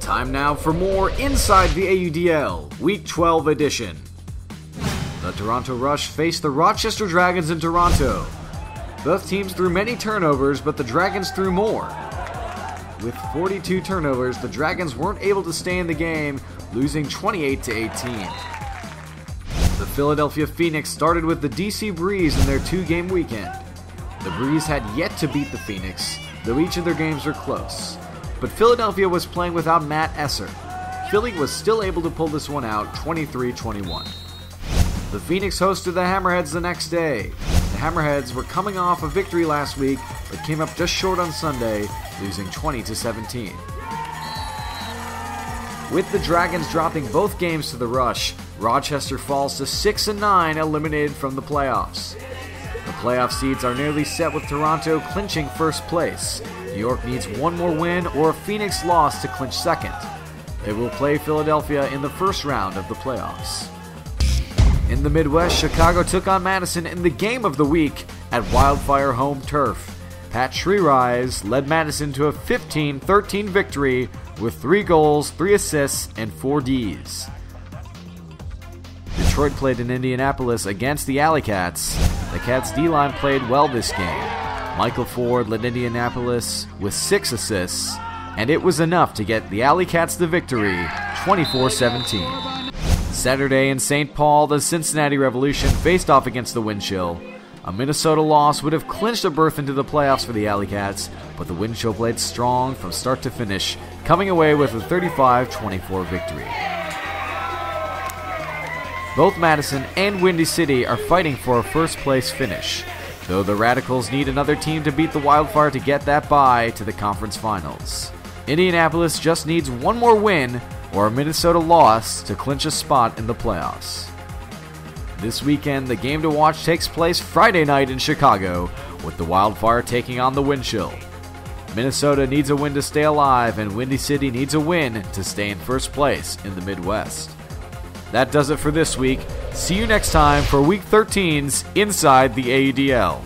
Time now for more Inside the AUDL, Week 12 edition. The Toronto Rush faced the Rochester Dragons in Toronto. Both teams threw many turnovers, but the Dragons threw more. With 42 turnovers, the Dragons weren't able to stay in the game, losing 28-18. The Philadelphia Phoenix started with the DC Breeze in their two-game weekend. The Breeze had yet to beat the Phoenix, though each of their games were close. But Philadelphia was playing without Matt Esser. Philly was still able to pull this one out 23-21. The Phoenix hosted the Hammerheads the next day. The Hammerheads were coming off a victory last week, but came up just short on Sunday, losing 20-17. With the Dragons dropping both games to the Rush, Rochester falls to 6-9, eliminated from the playoffs. The playoff seeds are nearly set with Toronto clinching first place. New York needs one more win or a Phoenix loss to clinch second. They will play Philadelphia in the first round of the playoffs. In the Midwest, Chicago took on Madison in the game of the week at Wildfire home turf. Pat Shreerise led Madison to a 15-13 victory with 3 goals, 3 assists, and 4 Ds. Detroit played in Indianapolis against the Alley Cats. The Cats' D-line played well this game. Michael Ford led Indianapolis with 6 assists, and it was enough to get the Alley Cats the victory, 24-17. Saturday in St. Paul, the Cincinnati Revolution faced off against the Windchill. A Minnesota loss would have clinched a berth into the playoffs for the Alley Cats, but the Windchill played strong from start to finish, coming away with a 35-24 victory. Both Madison and Windy City are fighting for a first-place finish, though the Radicals need another team to beat the Wildfire to get that bye to the conference finals. Indianapolis just needs one more win or a Minnesota loss to clinch a spot in the playoffs. This weekend, the game to watch takes place Friday night in Chicago, with the Wildfire taking on the Windchill. Minnesota needs a win to stay alive, and Windy City needs a win to stay in first place in the Midwest. That does it for this week. See you next time for Week 13's Inside the AUDL.